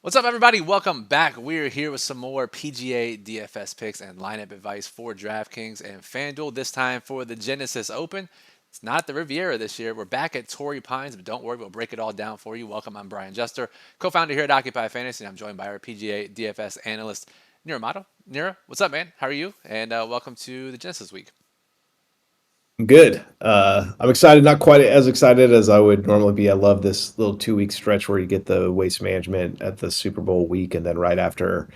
What's up, everybody? Welcome back. We're here with some more PGA DFS picks and lineup advice for DraftKings and FanDuel. This time for the Genesis Open. It's not the Riviera this year. We're back at Torrey Pines, but don't worry, we'll break it all down for you. Welcome, I'm Brian Jester, co-founder here at Occupy Fantasy, and I'm joined by our PGA DFS analyst, Niromada. Nira, what's up, man? How are you? And welcome to the Genesis Week. I'm good. I'm excited, not quite as excited as I would normally be. I love this little 2 week stretch where you get the waste management at the Super Bowl week, and then right after,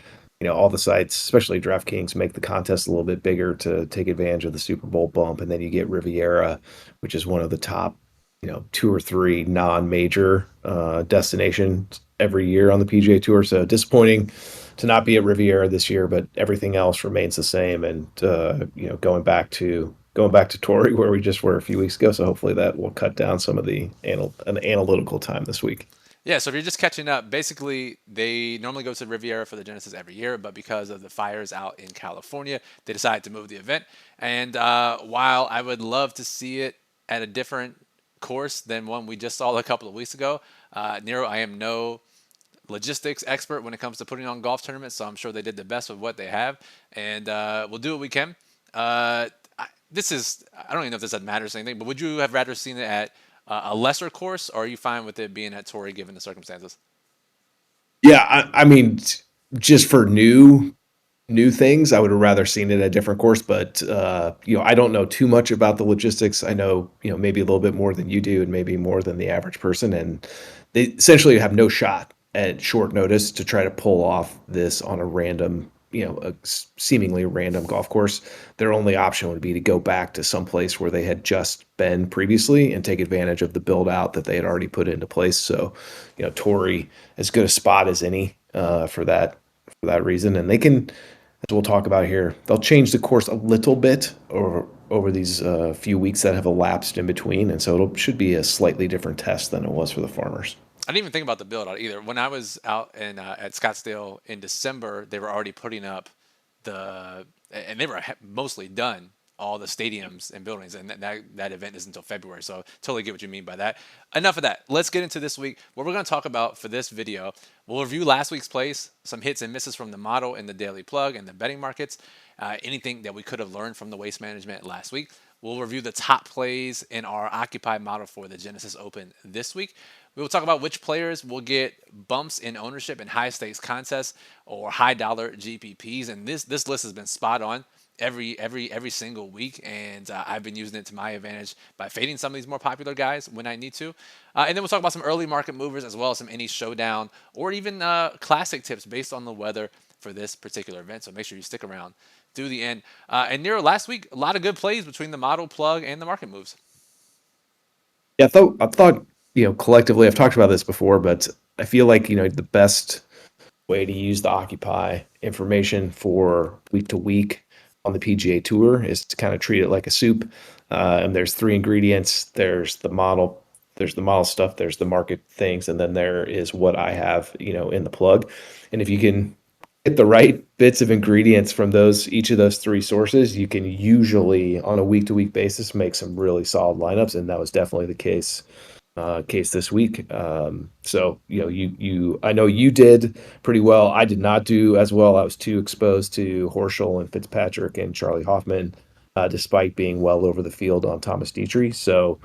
all the sites, especially DraftKings, make the contest a little bit bigger to take advantage of the Super Bowl bump, and then you get Riviera, which is one of the top, two or three non-major destinations every year on the PGA Tour. So disappointing to not be at Riviera this year, but everything else remains the same. And going back to Torrey where we just were a few weeks ago. So hopefully that will cut down some of the an analytical time this week. Yeah, so if you're just catching up, basically they normally go to Riviera for the Genesis every year, but because of the fires out in California, they decided to move the event. And while I would love to see it at a different course than one we just saw a couple of weeks ago, Nero, I am no logistics expert when it comes to putting on golf tournaments, so I'm sure they did the best with what they have, and we'll do what we can. I don't even know if this matters or anything, but would you have rather seen it at a lesser course, or are you fine with it being at Torrey given the circumstances? Yeah, I mean, just for new things, I would have rather seen it at a different course. But I don't know too much about the logistics. I know maybe a little bit more than you do, and maybe more than the average person. And they essentially have no shot at short notice to try to pull off this on a random, a seemingly random golf course. Their only option would be to go back to some place where they had just been previously and take advantage of the build out that they had already put into place. So, Torrey, as good a spot as any for that reason, and they can, as we'll talk about here, they'll change the course a little bit over these few weeks that have elapsed in between, and so it should be a slightly different test than it was for the farmers. I didn't even think about the build out either. When I was out in at Scottsdale in December, they were already putting up and they were mostly done all the stadiums and buildings, and that event is until February. So totally get what you mean by that. Enough of that. Let's get into this week. What we're going to talk about for this video, we'll review last week's plays, some hits and misses from the model and the daily plug and the betting markets, anything that we could have learned from the waste management last week. We'll review the top plays in our Occupy model for the Genesis Open this week. We will talk about which players will get bumps in ownership in high stakes contests or high dollar GPPs, and this list has been spot on every single week, and I've been using it to my advantage by fading some of these more popular guys when I need to. And then we'll talk about some early market movers as well as some any showdown or even classic tips based on the weather for this particular event. So make sure you stick around through the end. And Nero, last week a lot of good plays between the model plug and the market moves. Yeah, I thought collectively, I've talked about this before, but I feel like the best way to use the Occupy information for week to week on the PGA Tour is to kind of treat it like a soup. And there's three ingredients. There's the model stuff, there's the market things, and then there is what I have, in the plug. And if you can get the right bits of ingredients from each of those three sources, you can usually on a week to week basis make some really solid lineups. And that was definitely the case this week. So I know you did pretty well. I did not do as well. I was too exposed to Horschel and Fitzpatrick and Charlie Hoffman, despite being well over the field on Thomas Dietrich. So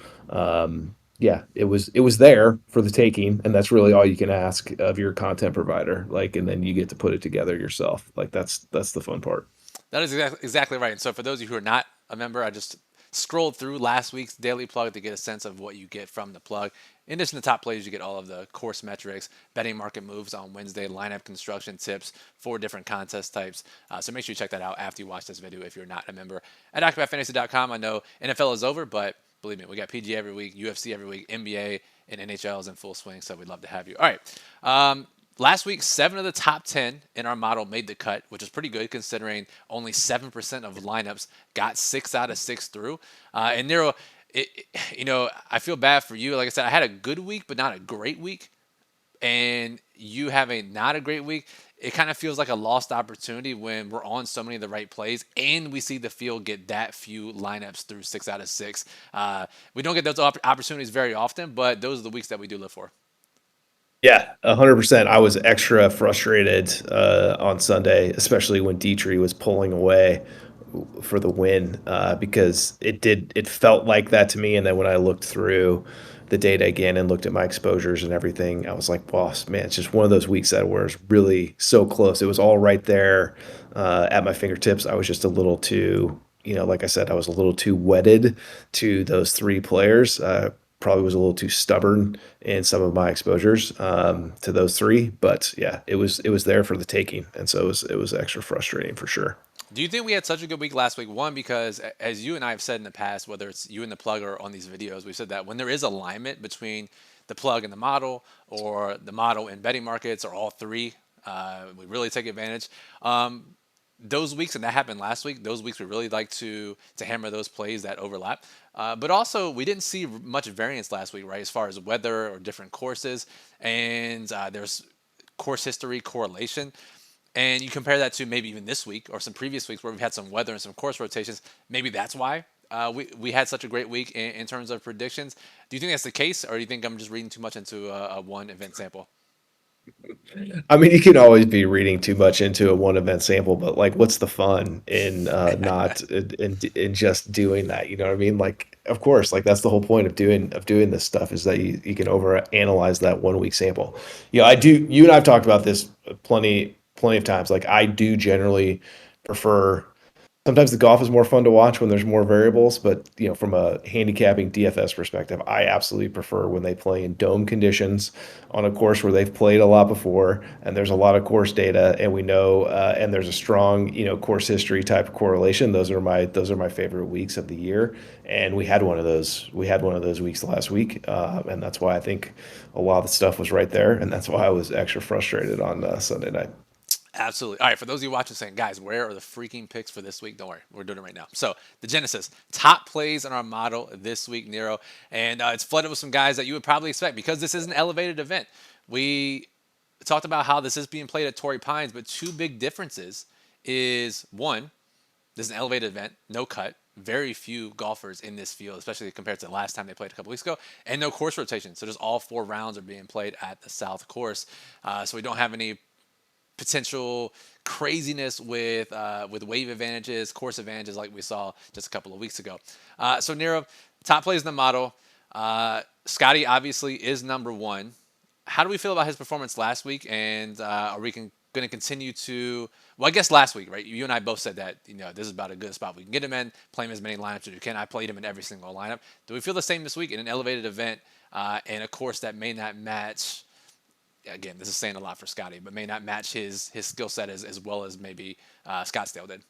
yeah, it was there for the taking, and that's really all you can ask of your content provider. Like, and then you get to put it together yourself. Like that's the fun part. That is exactly right. And so for those of you who are not a member, I just scrolled through last week's daily plug to get a sense of what you get from the plug. In addition to top plays, you get all of the course metrics, betting market moves on Wednesday, lineup construction tips, 4 different contest types. So make sure you check that out after you watch this video if you're not a member at OccupyFantasy.com. I know NFL is over, but believe me, we got PGA every week, UFC every week, NBA and NHL is in full swing, so we'd love to have you. All right. Last week, 7 of the top 10 in our model made the cut, which is pretty good considering only 7% of lineups got 6 out of 6 through. And Nero, I feel bad for you. Like I said, I had a good week, but not a great week. And you have a not a great week. It kind of feels like a lost opportunity when we're on so many of the right plays and we see the field get that few lineups through 6 out of 6. We don't get those opportunities very often, but those are the weeks that we do live for. Yeah, 100%. I was extra frustrated on Sunday, especially when Dietrich was pulling away for the win, because it felt like that to me. And then when I looked through the data again and looked at my exposures and everything, I was like, "Boss, man, it's just one of those weeks that where it's really so close. It was all right there at my fingertips. I was just a little too, like I said, I was a little too wedded to those three players. Probably was a little too stubborn in some of my exposures to those three, but yeah, it was there for the taking, and so it was extra frustrating for sure. Do you think we had such a good week last week? One, because as you and I have said in the past, whether it's you and the plug or on these videos, we've said that when there is alignment between the plug and the model, or the model and betting markets, or all three, we really take advantage. Those weeks, and that happened last week. Those weeks we really like to hammer those plays that overlap. But also, we didn't see much variance last week, right? As far as weather or different courses, and there's course history correlation. And you compare that to maybe even this week or some previous weeks where we've had some weather and some course rotations. Maybe that's why we had such a great week in terms of predictions. Do you think that's the case, or do you think I'm just reading too much into a one event sample? I mean, you can always be reading too much into a one event sample, but like, what's the fun in not in just doing that? You know what I mean? Like, of course, like that's the whole point of doing this stuff is that you can over analyze that 1 week sample. I do. You and I've talked about this plenty of times. Like, I do generally prefer. Sometimes the golf is more fun to watch when there's more variables, but from a handicapping DFS perspective, I absolutely prefer when they play in dome conditions on a course where they've played a lot before, and there's a lot of course data, and we know, and there's a strong, course history type of correlation. Those are my favorite weeks of the year, and we had one of those. We had one of those weeks last week, and that's why I think a lot of the stuff was right there, and that's why I was extra frustrated on Sunday night. Absolutely. All right, for those of you watching saying, guys, where are the freaking picks for this week? Don't worry, we're doing it right now. So, the Genesis, top plays in our model this week, Nero. And it's flooded with some guys that you would probably expect because this is an elevated event. We talked about how this is being played at Torrey Pines, but two big differences is one, this is an elevated event, no cut. Very few golfers in this field, especially compared to the last time they played a couple weeks ago, and no course rotation. So just all four rounds are being played at the South Course. So we don't have any potential craziness with wave advantages, course advantages like we saw just a couple of weeks ago. So Nero, top plays in the model. Scotty obviously is number one. How do we feel about his performance last week? And are we going to continue to? Well, I guess last week, right? You and I both said that this is about a good spot we can get him in, play him as many lineups as you can. I played him in every single lineup. Do we feel the same this week in an elevated event and a course that may not match? Again, this is saying a lot for Scotty, but may not match his skill set as well as maybe Scottsdale did.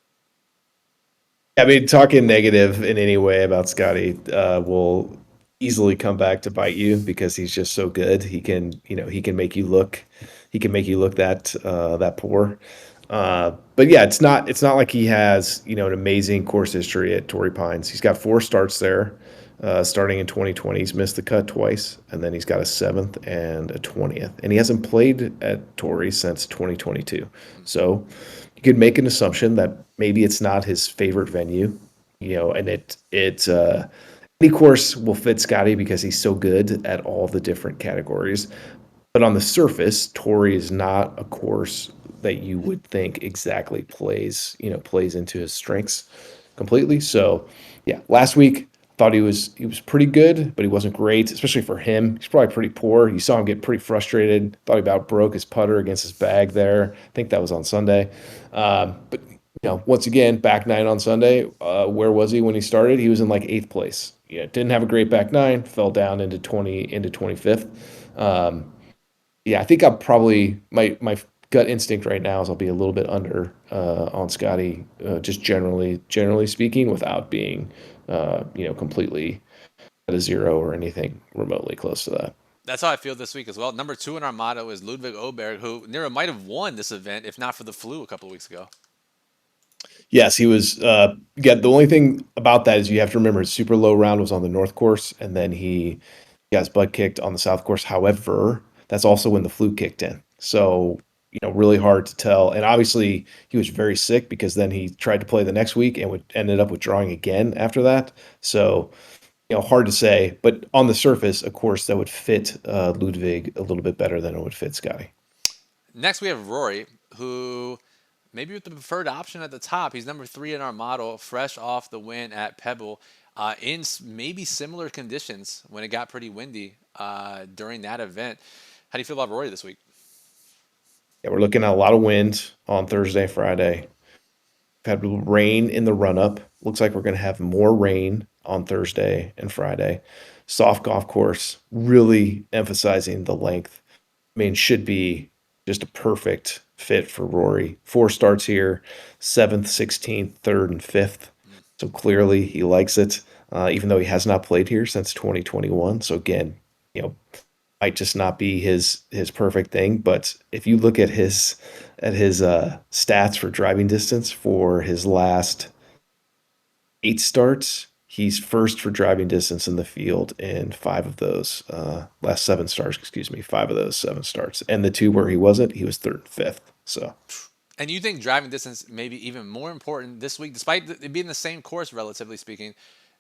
I mean, talking negative in any way about Scotty will easily come back to bite you because he's just so good. He can make you look, that poor. But yeah, it's not like he has an amazing course history at Torrey Pines. He's got 4 starts there, starting in 2020. He's missed the cut twice, and then he's got a seventh and a 20th, and he hasn't played at Torrey since 2022. So you could make an assumption that maybe it's not his favorite venue, and any course will fit Scotty because he's so good at all the different categories. But on the surface, Torrey is not a course that you would think exactly plays into his strengths completely. So yeah, last week thought he was pretty good, but he wasn't great, especially for him. He's probably pretty poor. You saw him get pretty frustrated. Thought he about broke his putter against his bag there. I think that was on Sunday. But once again, back nine on Sunday. Where was he when he started? He was in like eighth place. Yeah, didn't have a great back nine. Fell down into 25th. Yeah, I think I'm probably my gut instinct right now is I'll be a little bit under on Scotty, just generally speaking, without being completely at a zero or anything remotely close to that. That's how I feel this week as well. Number two in our motto is Ludwig Oberg, who Nero might have won this event if not for the flu a couple of weeks ago. Yes, he was. Yeah, the only thing about that is you have to remember his super low round was on the North Course, and then he got his butt kicked on the South Course. However, that's also when the flu kicked in. So, really hard to tell. And obviously, he was very sick because then he tried to play the next week and ended up withdrawing again after that. So, hard to say, but on the surface, of course, that would fit Ludwig a little bit better than it would fit Scotty. Next, we have Rory, who maybe with the preferred option at the top. He's number 3 in our model, fresh off the win at Pebble, in maybe similar conditions when it got pretty windy during that event. How do you feel about Rory this week? Yeah, we're looking at a lot of wind on Thursday, Friday. We've had rain in the run up. Looks like we're going to have more rain on Thursday and Friday. Soft golf course, really emphasizing the length. I mean, should be just a perfect fit for Rory. 4 starts here, seventh, 16th, third, and fifth. Mm. So clearly he likes it, even though he has not played here since 2021. So again, you know, might just not be his perfect thing. But if you look at his stats for driving distance for his last 8 starts, he's first for driving distance in the field in 5 of those last 7 starts. Excuse me, 5 of those 7 starts, and the two where he wasn't, he was third and fifth. So And you think driving distance may be even more important this week, despite it being the same course, relatively speaking,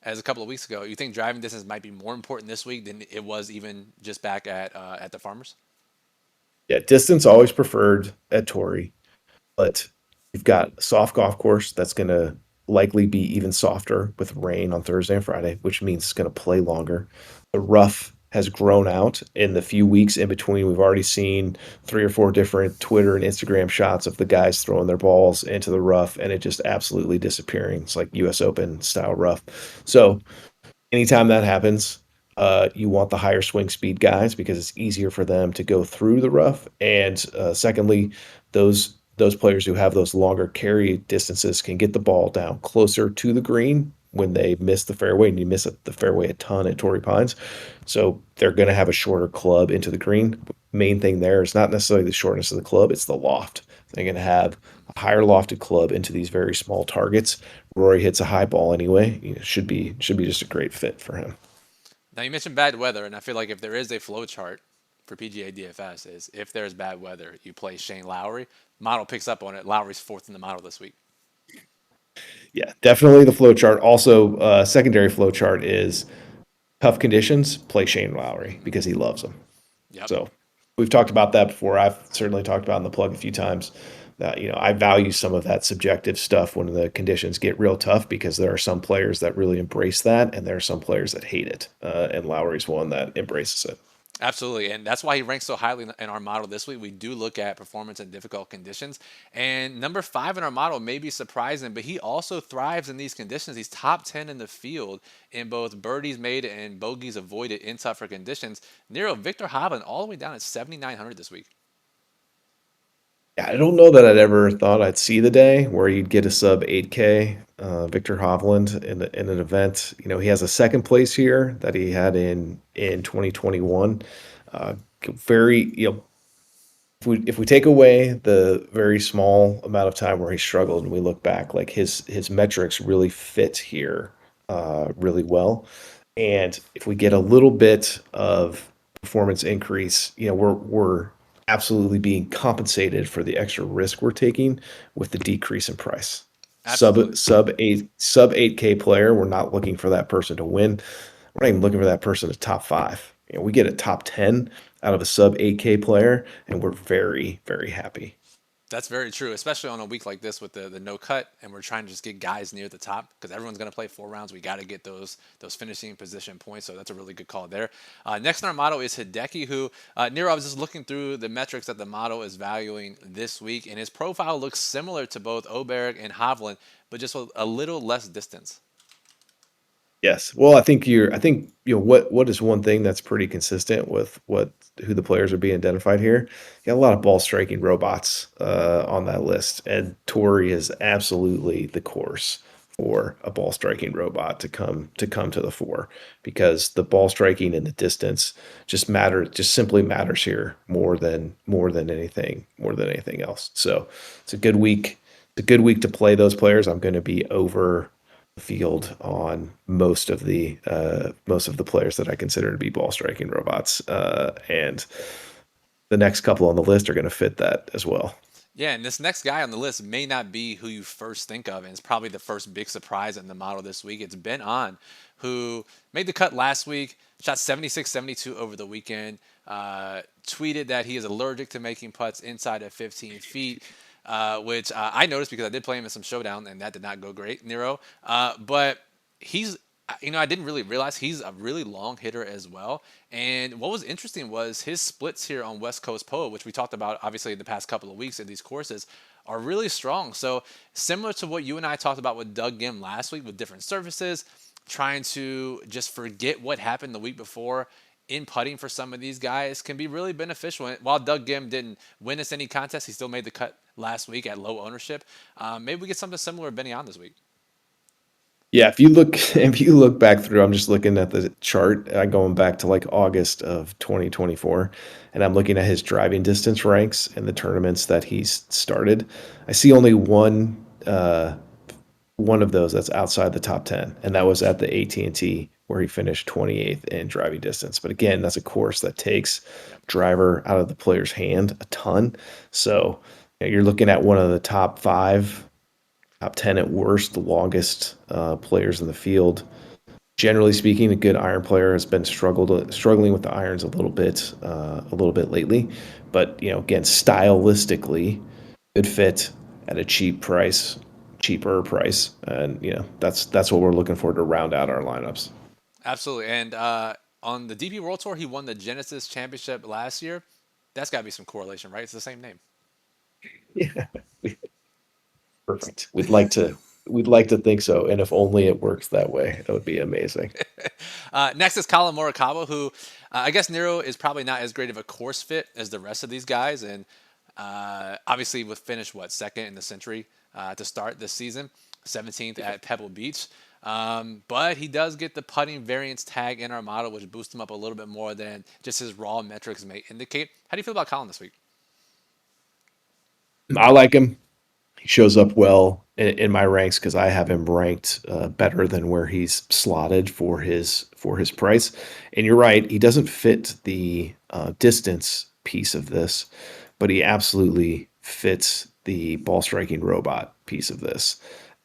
as a couple of weeks ago? You think driving distance might be more important this week than it was even just back at the Farmers? yeah, distance always preferred at Torrey, but you've got a soft golf course that's going to likely be even softer with rain on Thursday and Friday, which means it's going to play longer. The rough has grown out in the few weeks in between. We've already seen 3 or 4 different Twitter and Instagram shots of the guys throwing their balls into the rough and it just absolutely disappearing. It's like US Open style rough. So anytime that happens, you want the higher swing speed guys because it's easier for them to go through the rough. And secondly, those players who have those longer carry distances can get the ball down closer to the green when they miss the fairway, and you miss the fairway a ton at Torrey Pines. So they're going to have a shorter club into the green. Main thing there is not necessarily the shortness of the club; it's the loft. They're going to have a higher lofted club into these very small targets. Rory hits a high ball anyway. Should be just a great fit for him. Now you mentioned bad weather, and I feel like if there is a flow chart for PGA DFS, is if there's bad weather, you play Shane Lowry. Model picks up on it. Lowry's fourth in the model this week. Yeah, definitely the flow chart. Also, secondary flow chart is tough conditions. Play Shane Lowry because he loves them. Yep. So we've talked about that before. I've certainly talked about in the plug a few times that I value some of that subjective stuff when the conditions get real tough because there are some players that really embrace that and there are some players that hate it. And Lowry's one that embraces it. Absolutely, and that's why he ranks so highly in our model this week. We do look at performance in difficult conditions, and number 5 in our model may be surprising, but he also thrives in these conditions. He's top 10 in the field in both birdies made and bogeys avoided in tougher conditions. Nero Victor Hovland all the way down at 7,900 this week. Yeah, I don't know that I'd ever thought I'd see the day where you'd get a sub 8K Victor Hovland in an event. He has a second place here that he had in 2021. Very, if we take away the very small amount of time where he struggled and we look back, like his metrics really fit here really well. And if we get a little bit of performance increase, we're absolutely being compensated for the extra risk we're taking with the decrease in price. Absolutely. Sub 8K player, we're not looking for that person to win. We're not even looking for that person to top five. We get a top 10 out of a sub 8K player, and we're very, very happy. That's very true, especially on a week like this with the no cut, and we're trying to just get guys near the top because everyone's going to play 4 rounds. We got to get those finishing position points, so that's a really good call there. Next in our model is Hideki, who Nero. I was just looking through the metrics that the model is valuing this week, and his profile looks similar to both Oberg and Hovland, but just with a little less distance. Yes. Well, I think what is one thing that's pretty consistent with who the players are being identified here. You got a lot of ball striking robots on that list, and Tori is absolutely the course for a ball striking robot to come to the fore because the ball striking and the distance just simply matters here more than anything else. So it's a good week. It's a good week to play those players. I'm going to be over field on most of the players that I consider to be ball striking robots, and the next couple on the list are going to fit that as well. Yeah, and this next guy on the list may not be who you first think of, and it's probably the first big surprise in the model this week. It's Ben On, who made the cut last week, shot 76, 72 over the weekend, tweeted that he is allergic to making putts inside of 15 feet. Which I noticed because I did play him in some Showdown, and that did not go great, Nero. But he's, I didn't really realize he's a really long hitter as well. And what was interesting was his splits here on West Coast Polo, which we talked about obviously in the past couple of weeks in these courses, are really strong. So similar to what you and I talked about with Doug Gim last week with different surfaces, trying to just forget what happened the week before in putting for some of these guys can be really beneficial. And while Doug Gim didn't win us any contest, he still made the cut last week at low ownership. Maybe we get something similar with Benny on this week. Yeah, if you look if you look back through, I'm just looking at the chart, going back to like August of 2024, and I'm looking at his driving distance ranks in the tournaments that he's started. I see only one of those that's outside the top 10, and that was at the AT&T where he finished 28th in driving distance. But again, that's a course that takes Yep. driver out of the player's hand a ton. So you're looking at one of the top five, top 10 at worst, the longest players in the field. Generally speaking, a good iron player has been struggling with the irons a little bit lately. But again, stylistically, good fit at a cheaper price, and that's what we're looking for to round out our lineups. Absolutely. And on the DP World Tour, he won the Genesis Championship last year. That's got to be some correlation, right? It's the same name. Yeah, perfect. We'd like to think so, and if only it works that way, that would be amazing. Next is Colin Morikawa, who I guess Nero is probably not as great of a course fit as the rest of these guys. And obviously, with finished, second in the Century to start this season, 17th at Pebble Beach. But he does get the putting variance tag in our model, which boosts him up a little bit more than just his raw metrics may indicate. How do you feel about Colin this week? I like him. He shows up well in my ranks because I have him ranked better than where he's slotted for his price. And you're right, he doesn't fit the distance piece of this, but he absolutely fits the ball striking robot piece of this.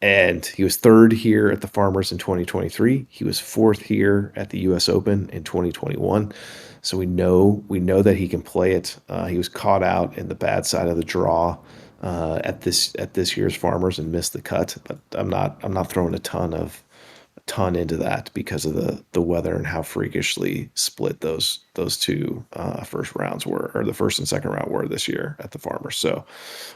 And he was third here at the Farmers in 2023. He was fourth here at the U.S. Open in 2021. So we know that he can play it. He was caught out in the bad side of the draw at this year's Farmers and missed the cut. But I'm not throwing a ton into that because of the weather and how freakishly split those two first rounds were, or the first and second round were this year at the Farmers. So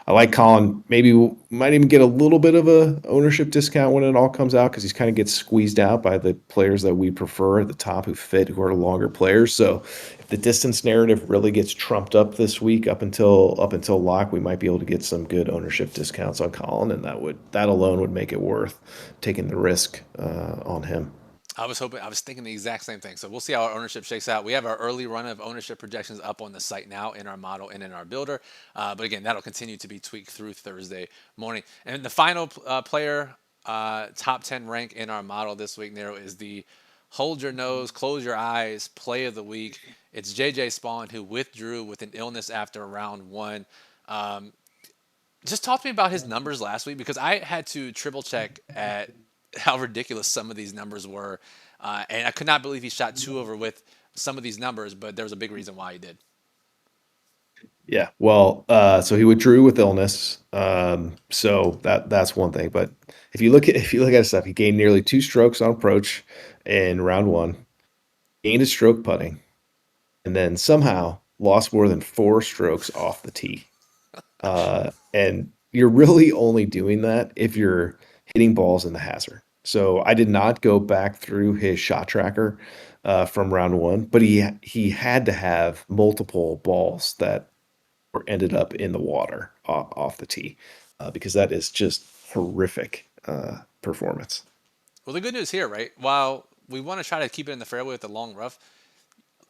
I like Colin. Maybe we might even get a little bit of a ownership discount when it all comes out because he's kind of gets squeezed out by the players that we prefer at the top who are longer players. So if the distance narrative really gets trumped up this week up until lock, we might be able to get some good ownership discounts on Colin, and that alone would make it worth taking the risk on him. I was thinking the exact same thing. So we'll see how our ownership shakes out. We have our early run of ownership projections up on the site now in our model and in our builder. But again, that'll continue to be tweaked through Thursday morning. And the final player, top 10 rank in our model this week, Nero, is the hold your nose, close your eyes play of the week. It's JJ Spawn, who withdrew with an illness after round one. Just talk to me about his numbers last week because I had to triple check at how ridiculous some of these numbers were, and I could not believe he shot two over with some of these numbers. But there was a big reason why he did. Yeah, well, so he withdrew with illness, so that's one thing. But if you look at his stuff, he gained nearly 2 strokes on approach in round one, gained a stroke putting, and then somehow lost more than 4 strokes off the tee. And you're really only doing that if you're hitting balls in the hazard. So I did not go back through his shot tracker from round one, but he had to have multiple balls that were ended up in the water off the tee because that is just horrific performance. Well, the good news here, right? While we want to try to keep it in the fairway with the long rough,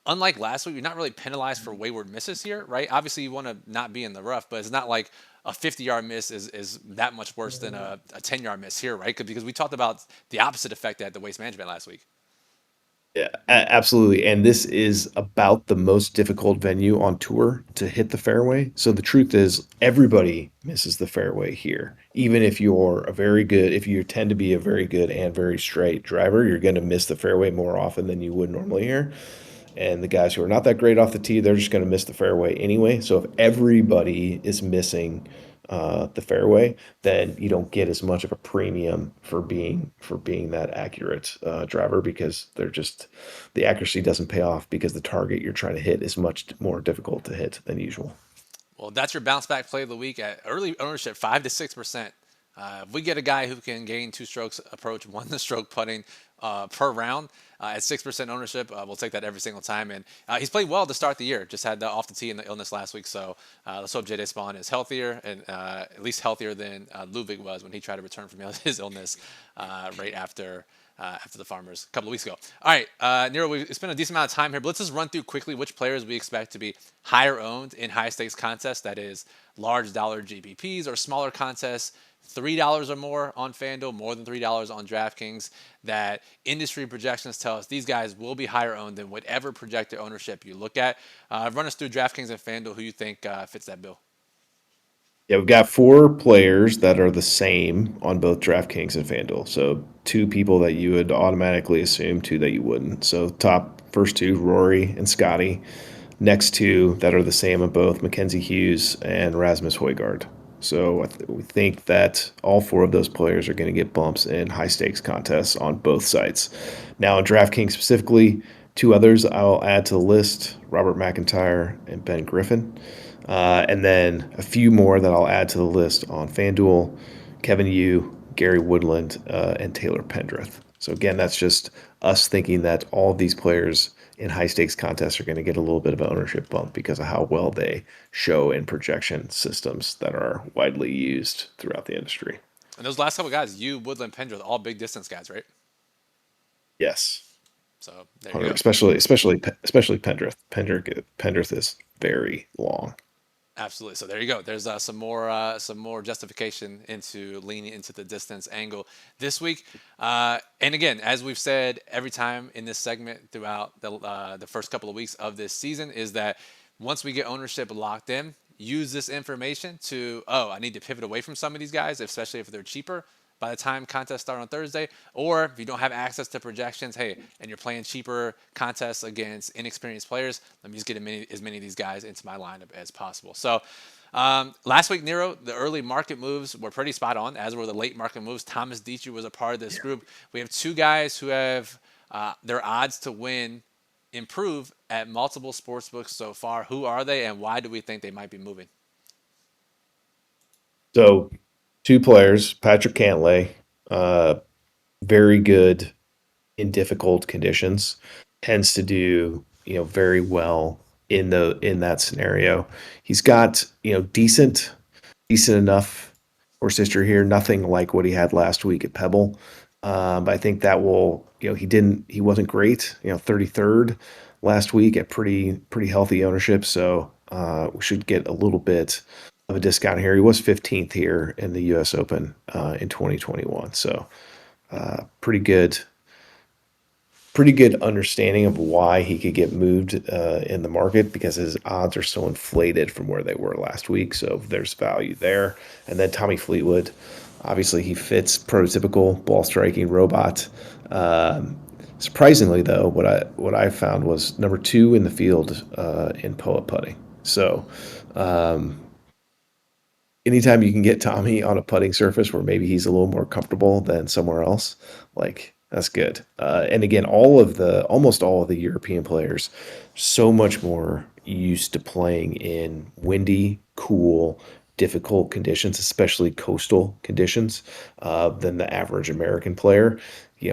unlike last week, you're not really penalized for wayward misses here, right? Obviously, you want to not be in the rough, but it's not like a 50-yard miss is that much worse than a 10-yard miss here, right? Because we talked about the opposite effect at the waste management last week. Yeah, absolutely. And this is about the most difficult venue on tour to hit the fairway. So the truth is, everybody misses the fairway here. Even if you're a very good, if you tend to be a very good and very straight driver, you're going to miss the fairway more often than you would normally here. And the guys who are not that great off the tee, they're just going to miss the fairway anyway. So if everybody is missing the fairway, then you don't get as much of a premium for being that accurate driver because they're just the accuracy doesn't pay off because the target you're trying to hit is much more difficult to hit than usual. Well, that's your bounce back play of the week at early ownership, 5 to 6%. If we get a guy who can gain two strokes approach, one stroke putting per round at 6% ownership, we'll take that every single time. And he's played well to start the year. Just had the off the tee and the illness last week, so let's hope J.D. Spawn is healthier and at least healthier than Ludwig was when he tried to return from his illness right after the Farmers a couple of weeks ago. All right, Nero, we spent a decent amount of time here, but let's just run through quickly which players we expect to be higher owned in high stakes contests, that is large dollar GPPs, or smaller contests, $3 or more on FanDuel, more than $3 on DraftKings, that industry projections tell us these guys will be higher owned than whatever projected ownership you look at. Run us through DraftKings and FanDuel, who you think fits that bill. Yeah, we've got four players that are the same on both DraftKings and FanDuel. So two people that you would automatically assume, two that you wouldn't. So top first two, Rory and Scotty. Next two that are the same on both, Mackenzie Hughes and Rasmus Højgaard. So we think that all four of those players are going to get bumps in high stakes contests on both sites. Now, in DraftKings specifically, two others I'll add to the list: Robert McIntyre and Ben Griffin. And then a few more that I'll add to the list on FanDuel: Kevin Yu, Gary Woodland, and Taylor Pendrith. So again, that's just us thinking that all of these players in high stakes contests are going to get a little bit of an ownership bump because of how well they show in projection systems that are widely used throughout the industry. And those last couple guys, you, Woodland, Pendrith, all big distance guys, right? Yes, So there you go. especially Pendrith. Pendrith is very long. Absolutely. So there you go. There's some more justification into leaning into the distance angle this week. And again, as we've said every time in this segment throughout the first couple of weeks of this season, is that once we get ownership locked in, use this information to I need to pivot away from some of these guys, especially if they're cheaper by the time contests start on Thursday. Or if you don't have access to projections, hey, and you're playing cheaper contests against inexperienced players, let me just get as many of these guys into my lineup as possible. So last week, Nero, the early market moves were pretty spot on, as were the late market moves. Thomas Dietrich was a part of this group. We have two guys who have their odds to win improve at multiple sports books so far. Who are they, and why do we think they might be moving? So two players, Patrick Cantlay, uh, very good in difficult conditions, tends to do very well in that scenario. He's got decent enough horse history here. Nothing like what he had last week at Pebble. But I think that will he wasn't great. 33rd last week at pretty healthy ownership. So we should get a little bit of a discount here. He was 15th here in the U.S. Open in 2021. So pretty good understanding of why he could get moved in the market because his odds are so inflated from where they were last week. So there's value there. And then Tommy Fleetwood, obviously he fits prototypical ball striking robot. Surprisingly, though, what I found was number two in the field in putt putting. So anytime you can get Tommy on a putting surface where maybe he's a little more comfortable than somewhere else, like that's good. And again, almost all of the European players, so much more used to playing in windy, cool, difficult conditions, especially coastal conditions, than the average American player.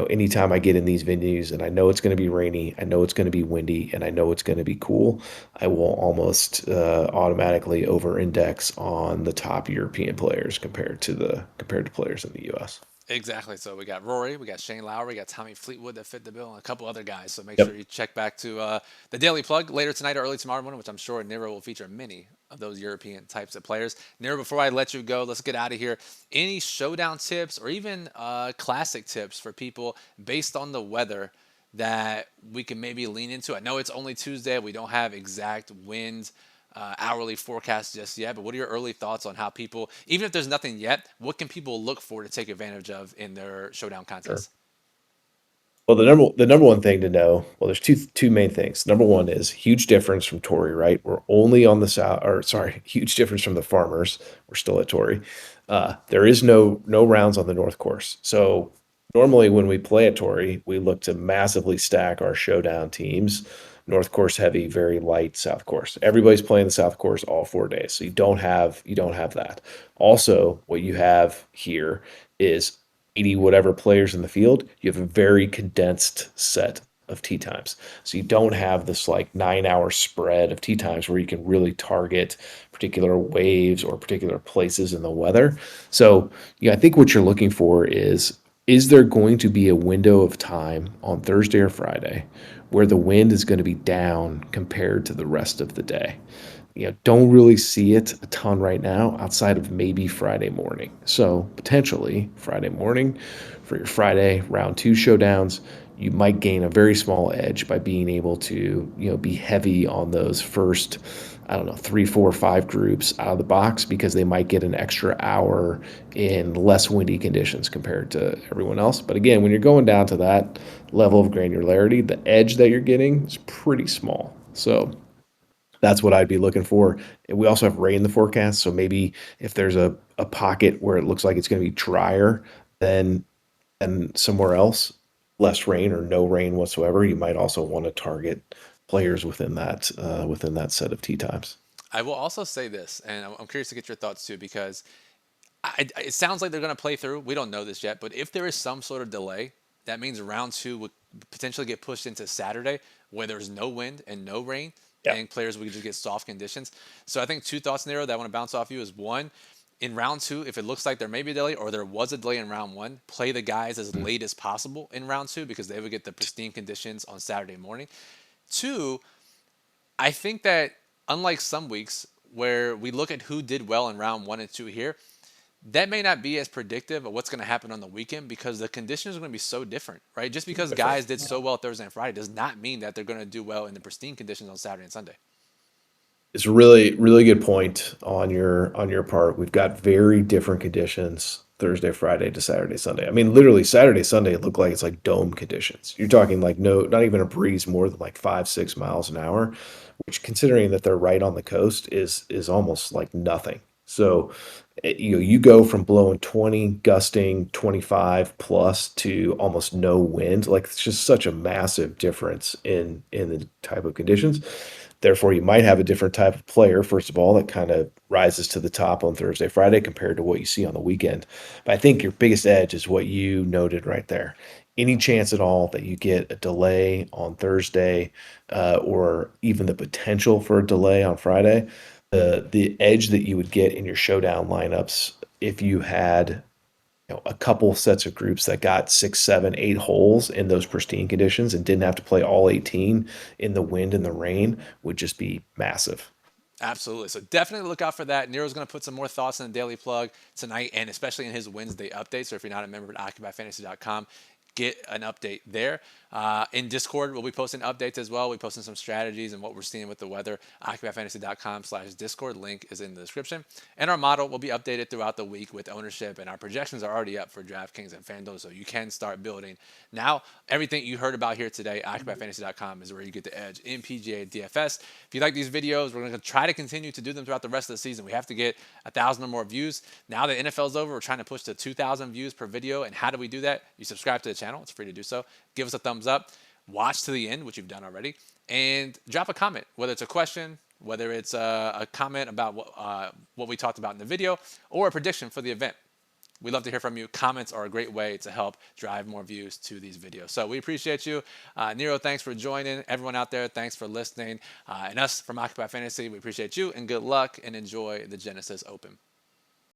Anytime I get in these venues and I know it's going to be rainy, I know it's going to be windy, and I know it's going to be cool, I will almost automatically over-index on the top European players compared to players in the U.S. Exactly. So we got Rory, we got Shane Lowry, we got Tommy Fleetwood that fit the bill, and a couple other guys. So make sure Yep. you check back to the Daily Plug later tonight or early tomorrow morning, which I'm sure Nero will feature many of those European types of players. Nero, before I let you go, let's get out of here. Any showdown tips or even classic tips for people based on the weather that we can maybe lean into? I know it's only Tuesday. We don't have exact wind hourly forecast just yet, but what are your early thoughts on how people, even if there's nothing yet, what can people look for to take advantage of in their showdown Sure. contests? Well, the number one thing to know, well, there's two main things. Number one is huge difference from Tory, right? We're only on the south, or sorry, huge difference from the farmers. We're still at Tory. There is no rounds on the North Course. So normally when we play at Tory, we look to massively stack our showdown teams. North Course heavy, very light South Course. Everybody's playing the South Course all 4 days. So you don't have that. Also, what you have here is 80 whatever players in the field, you have a very condensed set of tee times. So you don't have this like 9 hour spread of tee times where you can really target particular waves or particular places in the weather. So, yeah, I think what you're looking for is there going to be a window of time on Thursday or Friday where the wind is going to be down compared to the rest of the day? Don't really see it a ton right now outside of maybe Friday morning. So potentially Friday morning for your Friday round two showdowns, you might gain a very small edge by being able to, be heavy on those first, I don't know, three, four, five groups out of the box because they might get an extra hour in less windy conditions compared to everyone else. But again, when you're going down to that level of granularity, the edge that you're getting is pretty small. So that's what I'd be looking for. And we also have rain in the forecast, so maybe if there's a pocket where it looks like it's going to be drier than somewhere else, less rain or no rain whatsoever, you might also want to target players within that set of tee times. I will also say this, and I'm curious to get your thoughts too, because it sounds like they're going to play through. We don't know this yet, but if there is some sort of delay, that means round two would potentially get pushed into Saturday, where there's no wind and no rain, Yeah. and players would just get soft conditions. So I think two thoughts, Nero, that I want to bounce off you is one, in round two, if it looks like there may be a delay or there was a delay in round one, play the guys as Mm. late as possible in round two because they would get the pristine conditions on Saturday morning. Two, I think that unlike some weeks where we look at who did well in round one and two here, that may not be as predictive of what's going to happen on the weekend because the conditions are going to be so different, right? Just because Different. guys did so well Thursday and Friday does not mean that they're going to do well in the pristine conditions on Saturday and Sunday. It's a really, really good point on your part. We've got very different conditions Thursday, Friday to Saturday, Sunday. I mean, literally Saturday, Sunday, it looked like it's like dome conditions. You're talking like no, not even a breeze more than like 5, 6 miles an hour, which considering that they're right on the coast is almost like nothing. So, you go from blowing 20, gusting 25 plus to almost no wind. Like it's just such a massive difference in the type of conditions. Therefore, you might have a different type of player, first of all, that kind of rises to the top on Thursday, Friday compared to what you see on the weekend. But I think your biggest edge is what you noted right there. Any chance at all that you get a delay on Thursday, or even the potential for a delay on Friday, the edge that you would get in your showdown lineups if you had a couple sets of groups that got 6, 7, 8 holes in those pristine conditions and didn't have to play all 18 in the wind and the rain would just be massive. Absolutely. So definitely look out for that. Nero's going to put some more thoughts in the daily plug tonight and especially in his Wednesday update. So if you're not a member at occupyfantasy.com, get an update there. In Discord, we'll be posting updates as well. We're posting some strategies and what we're seeing with the weather. occupyfantasy.com/Discord. Link is in the description. And our model will be updated throughout the week with ownership. And our projections are already up for DraftKings and FanDuel. So you can start building. Now, everything you heard about here today, occupyfantasy.com is where you get the edge in PGA DFS. If you like these videos, we're going to try to continue to do them throughout the rest of the season. We have to get 1,000 or more views. Now that NFL's over, we're trying to push to 2,000 views per video. And how do we do that? You subscribe to the channel. It's free to do so. Give us a thumbs up. Watch to the end, which you've done already. And drop a comment, whether it's a question, whether it's a comment about what we talked about in the video, or a prediction for the event. We'd love to hear from you. Comments are a great way to help drive more views to these videos. So we appreciate you. Nero, thanks for joining. Everyone out there, thanks for listening. And us from Occupy Fantasy, we appreciate you and good luck and enjoy the Genesis Open.